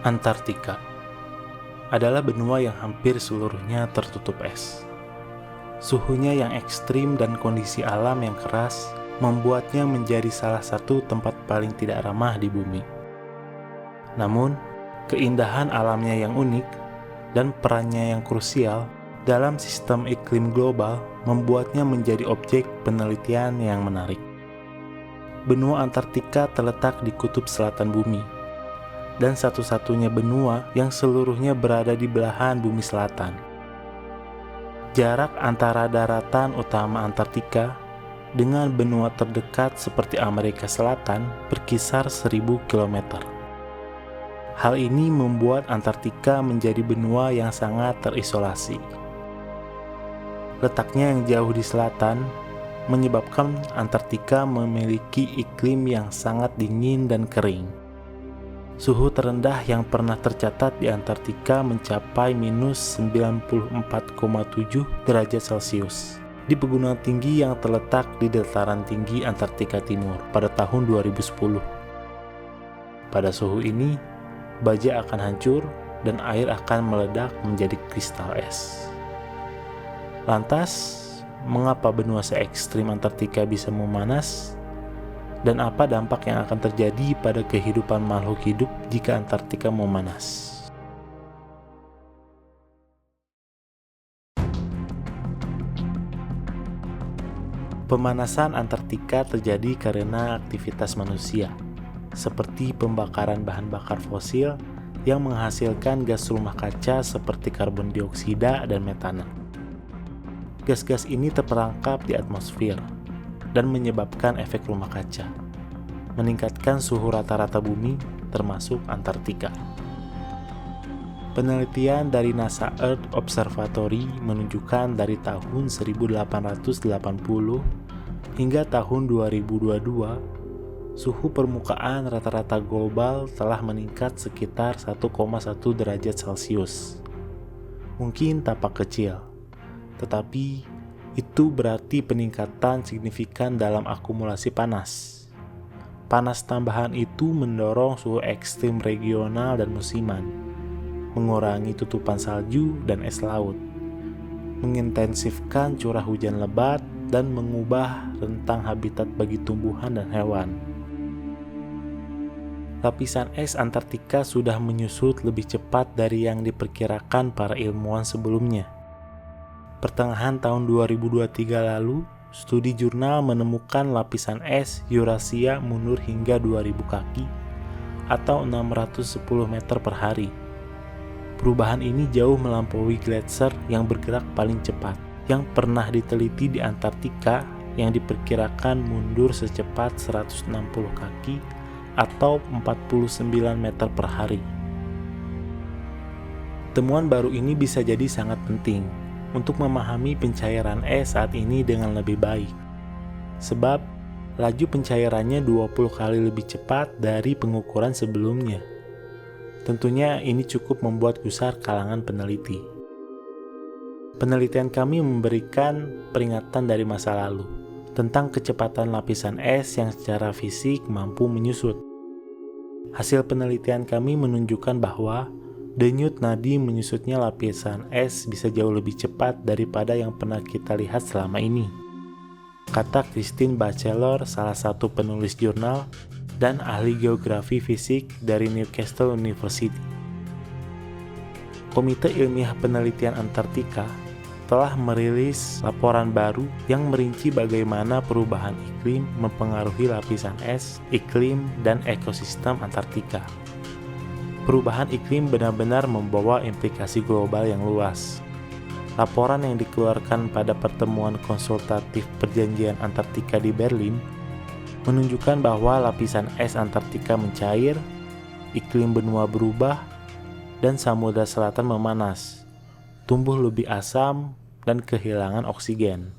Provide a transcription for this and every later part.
Antartika adalah benua yang hampir seluruhnya tertutup es. Suhunya yang ekstrim dan kondisi alam yang keras membuatnya menjadi salah satu tempat paling tidak ramah di bumi. Namun, keindahan alamnya yang unik dan perannya yang krusial dalam sistem iklim global membuatnya menjadi objek penelitian yang menarik. Benua Antartika terletak di kutub selatan bumi, dan satu-satunya benua yang seluruhnya berada di belahan bumi selatan. Jarak antara daratan utama Antartika dengan benua terdekat seperti Amerika Selatan berkisar 1000 km. Hal ini membuat Antartika menjadi benua yang sangat terisolasi. Letaknya yang jauh di selatan menyebabkan Antartika memiliki iklim yang sangat dingin dan kering. Suhu terendah yang pernah tercatat di Antartika mencapai minus 94,7 derajat Celcius di pegunungan tinggi yang terletak di dataran tinggi Antartika Timur pada tahun 2010. Pada suhu ini, baja akan hancur dan air akan meledak menjadi kristal es. Lantas, mengapa benua se-ekstrim Antartika bisa memanas? Dan apa dampak yang akan terjadi pada kehidupan makhluk hidup jika Antartika memanas? Pemanasan Antartika terjadi karena aktivitas manusia, seperti pembakaran bahan bakar fosil yang menghasilkan gas rumah kaca seperti karbon dioksida dan metana. Gas-gas ini terperangkap di atmosfer dan menyebabkan efek rumah kaca, meningkatkan suhu rata-rata bumi, termasuk Antartika. Penelitian dari NASA Earth Observatory menunjukkan dari tahun 1880 hingga tahun 2022, suhu permukaan rata-rata global telah meningkat sekitar 1,1 derajat Celcius. Mungkin tampak kecil, tetapi itu berarti peningkatan signifikan dalam akumulasi panas. Panas tambahan itu mendorong suhu ekstrim regional dan musiman, mengurangi tutupan salju dan es laut, mengintensifkan curah hujan lebat, dan mengubah rentang habitat bagi tumbuhan dan hewan. Lapisan es Antartika sudah menyusut lebih cepat dari yang diperkirakan para ilmuwan sebelumnya. Pertengahan tahun 2023 lalu, studi jurnal menemukan lapisan es Eurasia mundur hingga 2000 kaki atau 610 meter per hari. Perubahan ini jauh melampaui gletser yang bergerak paling cepat yang pernah diteliti di Antartika yang diperkirakan mundur secepat 160 kaki atau 49 meter per hari. Temuan baru ini bisa jadi sangat penting untuk memahami pencairan es saat ini dengan lebih baik, sebab laju pencairannya 20 kali lebih cepat dari pengukuran sebelumnya. Tentunya ini cukup membuat gusar kalangan peneliti. Penelitian kami memberikan peringatan dari masa lalu tentang kecepatan lapisan es yang secara fisik mampu menyusut. Hasil penelitian kami menunjukkan bahwa denyut nadi menyusutnya lapisan es bisa jauh lebih cepat daripada yang pernah kita lihat selama ini, kata Christine Batchelor, salah satu penulis jurnal dan ahli geografi fisik dari Newcastle University. Komite Ilmiah Penelitian Antartika telah merilis laporan baru yang merinci bagaimana perubahan iklim mempengaruhi lapisan es, iklim, dan ekosistem Antartika. Perubahan iklim benar-benar membawa implikasi global yang luas. Laporan yang dikeluarkan pada pertemuan konsultatif Perjanjian Antartika di Berlin menunjukkan bahwa lapisan es Antartika mencair, iklim benua berubah, dan samudra selatan memanas, tumbuh lebih asam, dan kehilangan oksigen.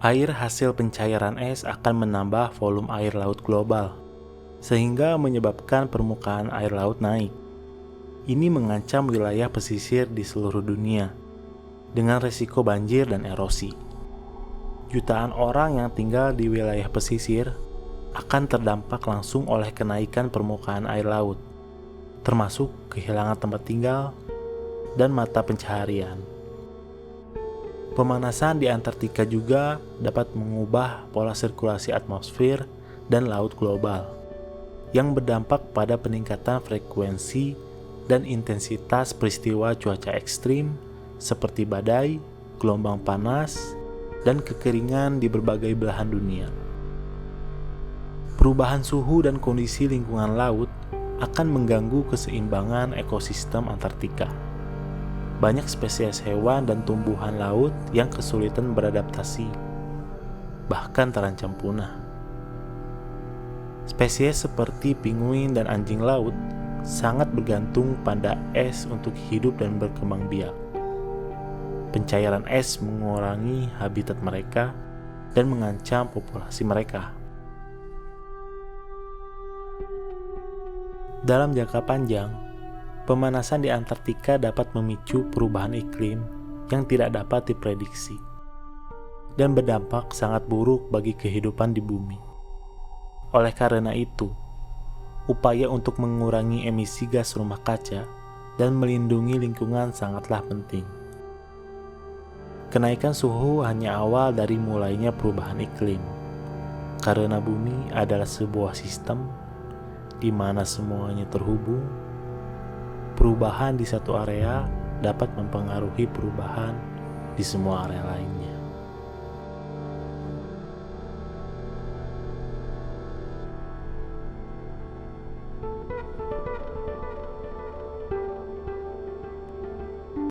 Air hasil pencairan es akan menambah volume air laut global, sehingga menyebabkan permukaan air laut naik. Ini mengancam wilayah pesisir di seluruh dunia, dengan resiko banjir dan erosi. Jutaan orang yang tinggal di wilayah pesisir akan terdampak langsung oleh kenaikan permukaan air laut, termasuk kehilangan tempat tinggal dan mata pencaharian. Pemanasan di Antartika juga dapat mengubah pola sirkulasi atmosfer dan laut global, yang berdampak pada peningkatan frekuensi dan intensitas peristiwa cuaca ekstrim seperti badai, gelombang panas, dan kekeringan di berbagai belahan dunia. Perubahan suhu dan kondisi lingkungan laut akan mengganggu keseimbangan ekosistem Antartika. Banyak spesies hewan dan tumbuhan laut yang kesulitan beradaptasi, bahkan terancam punah. Spesies seperti penguin dan anjing laut sangat bergantung pada es untuk hidup dan berkembang biak. Pencairan es mengurangi habitat mereka dan mengancam populasi mereka. Dalam jangka panjang, pemanasan di Antartika dapat memicu perubahan iklim yang tidak dapat diprediksi dan berdampak sangat buruk bagi kehidupan di bumi. Oleh karena itu, upaya untuk mengurangi emisi gas rumah kaca dan melindungi lingkungan sangatlah penting. Kenaikan suhu hanya awal dari mulainya perubahan iklim, karena bumi adalah sebuah sistem di mana semuanya terhubung. Perubahan di satu area dapat mempengaruhi perubahan di semua area lainnya.